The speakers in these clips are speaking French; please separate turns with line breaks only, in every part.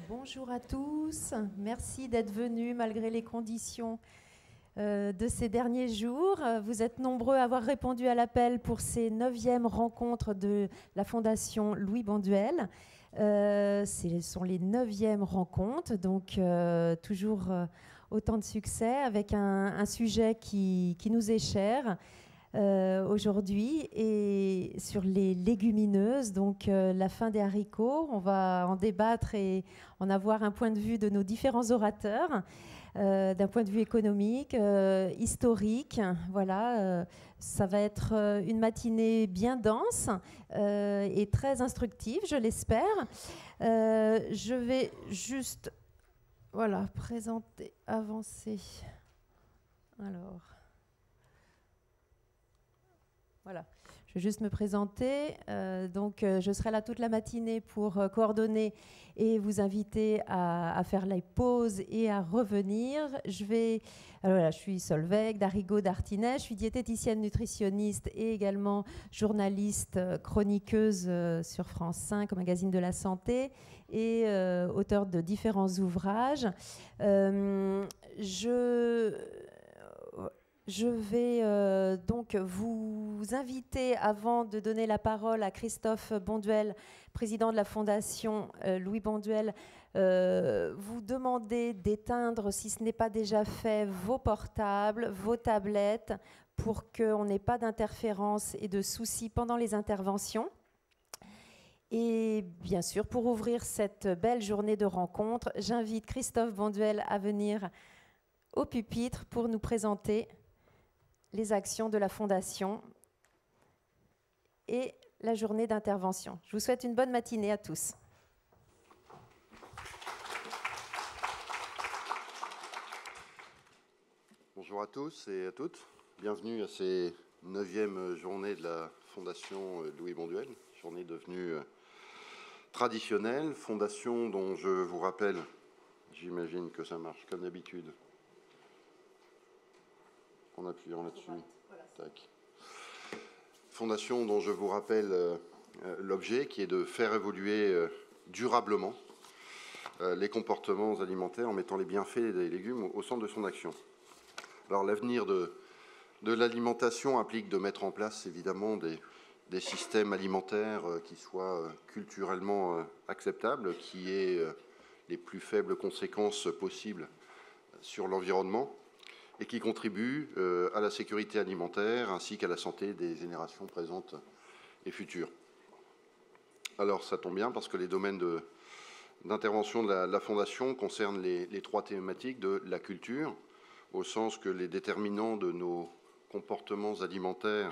Bonjour à tous, merci d'être venus malgré les conditions de ces derniers jours. Vous êtes nombreux à avoir répondu à l'appel pour ces 9e rencontres de la Fondation Louis Bonduelle. Ce sont les 9e rencontres, donc toujours autant de succès avec un sujet qui nous est cher. Aujourd'hui et sur les légumineuses, donc la fin des haricots. On va en débattre et en avoir un point de vue de nos différents orateurs, d'un point de vue économique, historique. Voilà, ça va être une matinée bien dense et très instructive, je l'espère. Je vais juste présenter, avancer. Alors... Voilà, je vais juste me présenter. Je serai là toute la matinée pour coordonner et vous inviter à faire les pauses et à revenir. Je suis Solveig Darigaud-Dartinet, je suis diététicienne nutritionniste et également journaliste chroniqueuse sur France 5 au magazine de la santé et auteure de différents ouvrages. Je vais donc vous inviter, avant de donner la parole à Christophe Bonduelle, président de la Fondation Louis Bonduelle, vous demander d'éteindre, si ce n'est pas déjà fait, vos portables, vos tablettes, pour qu'on n'ait pas d'interférence et de soucis pendant les interventions. Et bien sûr, pour ouvrir cette belle journée de rencontres, j'invite Christophe Bonduelle à venir au pupitre pour nous présenter les actions de la Fondation et la journée d'intervention. Je vous souhaite une bonne matinée à tous.
Bonjour à tous et à toutes. Bienvenue à ces 9e journées de la Fondation Louis Bonduelle, journée devenue traditionnelle, fondation dont je vous rappelle, j'imagine que ça marche comme d'habitude, en appuyant là-dessus. Tac. Fondation dont je vous rappelle l'objet, qui est de faire évoluer durablement les comportements alimentaires en mettant les bienfaits des légumes au centre de son action. Alors l'avenir de l'alimentation implique de mettre en place évidemment des systèmes alimentaires qui soient culturellement acceptables, qui aient les plus faibles conséquences possibles sur l'environnement, et qui contribue à la sécurité alimentaire ainsi qu'à la santé des générations présentes et futures. Alors ça tombe bien parce que les domaines d'intervention de la Fondation concernent les 3 thématiques de la culture, au sens que les déterminants de nos comportements alimentaires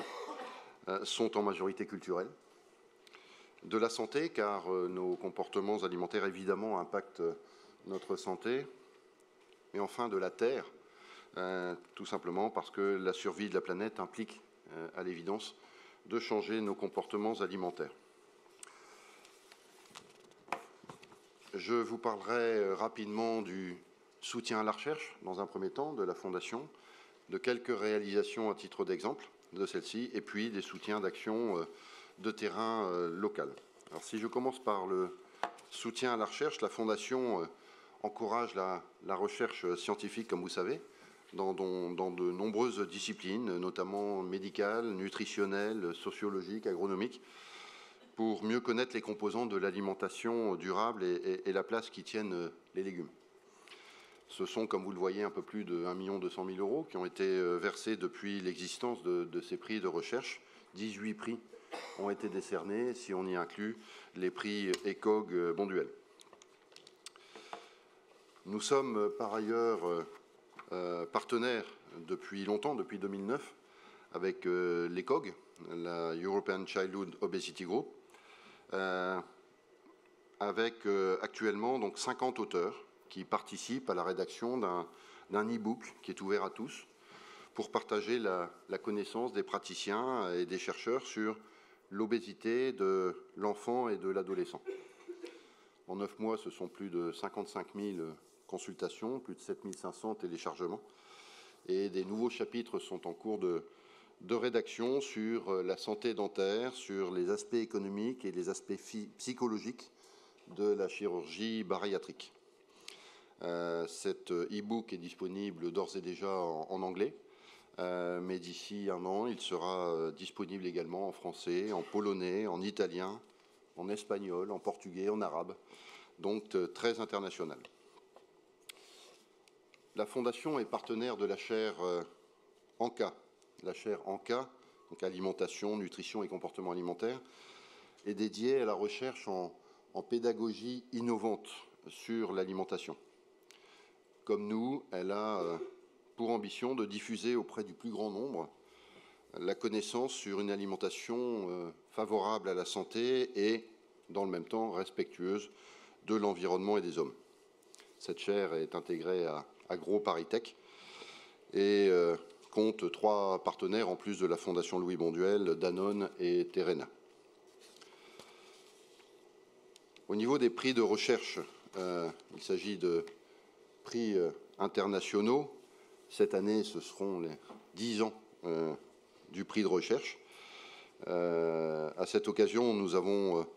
sont en majorité culturels, de la santé, car nos comportements alimentaires évidemment impactent notre santé, et enfin de la terre, tout simplement parce que la survie de la planète implique, à l'évidence, de changer nos comportements alimentaires. Je vous parlerai rapidement du soutien à la recherche, dans un premier temps, de la Fondation, de quelques réalisations à titre d'exemple de celle-ci, et puis des soutiens d'actions de terrain local. Alors si je commence par le soutien à la recherche, la Fondation encourage la recherche scientifique, comme vous savez, dans de nombreuses disciplines, notamment médicales, nutritionnelles, sociologiques, agronomiques, pour mieux connaître les composants de l'alimentation durable et la place qu'y tiennent les légumes. Ce sont, comme vous le voyez, un peu plus de 1 200 000 € qui ont été versés depuis l'existence de ces prix de recherche. 18 prix ont été décernés, si on y inclut les prix ECOG Bonduelle. Nous sommes par ailleurs partenaires depuis longtemps, depuis 2009, avec l'ECOG, la European Childhood Obesity Group, avec actuellement donc 50 auteurs qui participent à la rédaction d'un e-book qui est ouvert à tous pour partager la connaissance des praticiens et des chercheurs sur l'obésité de l'enfant et de l'adolescent. En 9 mois, ce sont plus de 55 000 consultations, plus de 7 500 téléchargements, et des nouveaux chapitres sont en cours de rédaction sur la santé dentaire, sur les aspects économiques et les aspects psychologiques de la chirurgie bariatrique. Cet e-book est disponible d'ores et déjà en anglais, mais d'ici un an, il sera disponible également en français, en polonais, en italien, en espagnol, en portugais, en arabe, donc très international. La Fondation est partenaire de la chaire ANCA. La chaire ANCA, donc alimentation, nutrition et comportement alimentaire, est dédiée à la recherche en pédagogie innovante sur l'alimentation. Comme nous, elle a pour ambition de diffuser auprès du plus grand nombre la connaissance sur une alimentation favorable à la santé et, dans le même temps, respectueuse de l'environnement et des hommes. Cette chaire est intégrée à AgroParisTech et compte 3 partenaires en plus de la Fondation Louis Bonduelle, Danone et Terrena. Au niveau des prix de recherche, il s'agit de prix internationaux. Cette année, ce seront les 10 ans du prix de recherche. À cette occasion, nous avons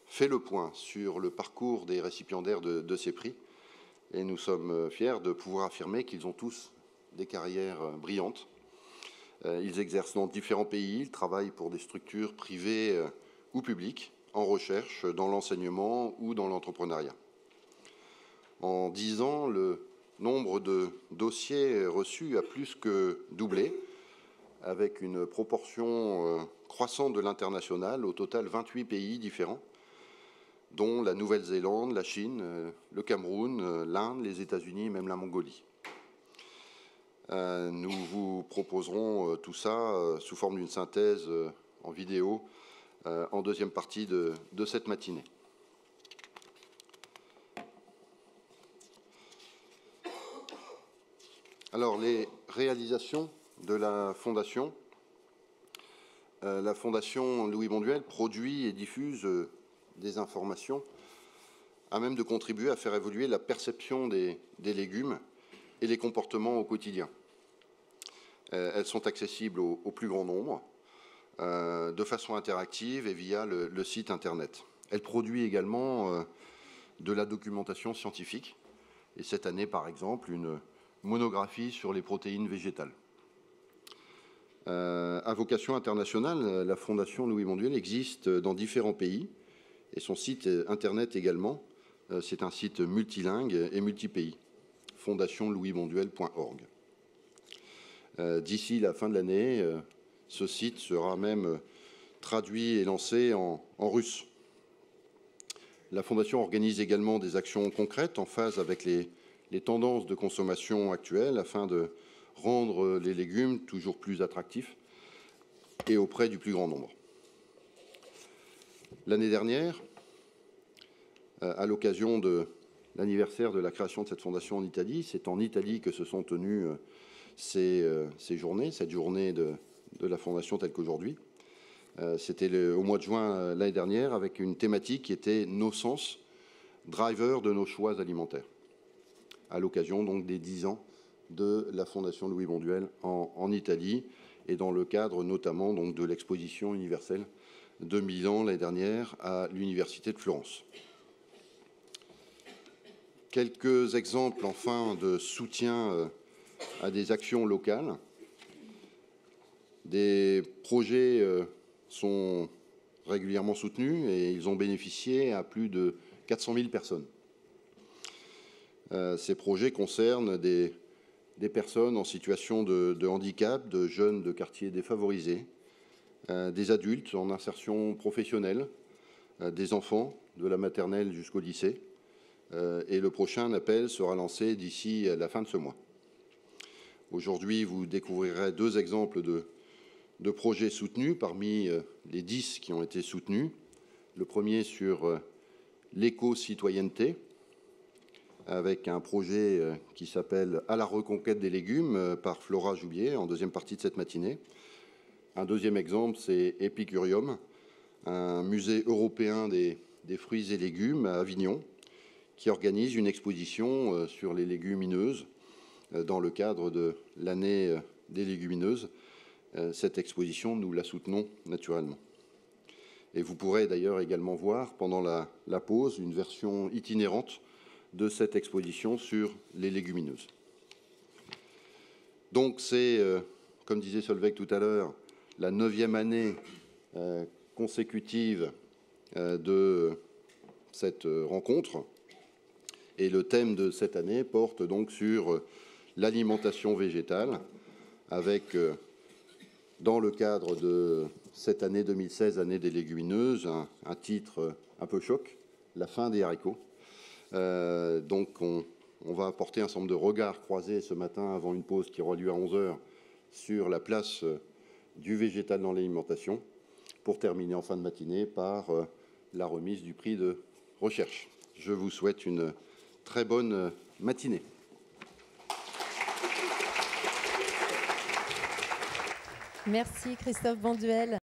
fait le point sur le parcours des récipiendaires de ces prix et nous sommes fiers de pouvoir affirmer qu'ils ont tous des carrières brillantes. Ils exercent dans différents pays, ils travaillent pour des structures privées ou publiques, en recherche, dans l'enseignement ou dans l'entrepreneuriat. En 10 ans, le nombre de dossiers reçus a plus que doublé, avec une proportion croissante de l'international, au total 28 pays différents, dont la Nouvelle-Zélande, la Chine, le Cameroun, l'Inde, les États-Unis et même la Mongolie. Nous vous proposerons tout ça sous forme d'une synthèse en vidéo en deuxième partie de cette matinée. Alors, les réalisations de la Fondation. La Fondation Louis Bonduelle produit et diffuse des informations à même de contribuer à faire évoluer la perception des légumes et les comportements au quotidien. Elles sont accessibles au plus grand nombre, de façon interactive et via le site Internet. Elle produit également de la documentation scientifique, et cette année, par exemple, une monographie sur les protéines végétales. À vocation internationale, la Fondation Louis Bonduelle existe dans différents pays, et son site Internet également. C'est un site multilingue et multipays, fondationlouisbonduelle.org. D'ici la fin de l'année, ce site sera même traduit et lancé en russe. La Fondation organise également des actions concrètes en phase avec les tendances de consommation actuelles afin de rendre les légumes toujours plus attractifs et auprès du plus grand nombre. L'année dernière, à l'occasion de l'anniversaire de la création de cette fondation en Italie, c'est en Italie que se sont tenues cette journée de la fondation telle qu'aujourd'hui. C'était au mois de juin l'année dernière avec une thématique qui était « Nos sens, driver de nos choix alimentaires », à l'occasion donc des 10 ans de la Fondation Louis Bonduelle en Italie et dans le cadre notamment donc de l'exposition universelle de Milan l'année dernière à l'Université de Florence. Quelques exemples enfin de soutien à des actions locales. Des projets sont régulièrement soutenus et ils ont bénéficié à plus de 400 000 personnes. Ces projets concernent des personnes en situation de handicap, de jeunes de quartiers défavorisés, des adultes en insertion professionnelle, des enfants de la maternelle jusqu'au lycée. Et le prochain appel sera lancé d'ici la fin de ce mois. Aujourd'hui, vous découvrirez 2 exemples de projets soutenus parmi les 10 qui ont été soutenus. Le premier sur l'éco-citoyenneté, avec un projet qui s'appelle « À la reconquête des légumes » par Flora Joubier, en deuxième partie de cette matinée. Un deuxième exemple, c'est Epicurium, un musée européen des fruits et légumes à Avignon, qui organise une exposition sur les légumineuses dans le cadre de l'année des légumineuses. Cette exposition, nous la soutenons naturellement. Et vous pourrez d'ailleurs également voir pendant la pause une version itinérante de cette exposition sur les légumineuses. Donc c'est, comme disait Solveig tout à l'heure, la 9e année consécutive de cette rencontre. Et le thème de cette année porte donc sur l'alimentation végétale, avec, dans le cadre de cette année 2016, année des légumineuses, un titre un peu choc, la fin des haricots. Donc on va apporter un certain nombre de regards croisés ce matin avant une pause qui aura lieu à 11h sur la place du végétal dans l'alimentation, pour terminer en fin de matinée par la remise du prix de recherche. Je vous souhaite une très bonne matinée.
Merci Christophe Bonduel.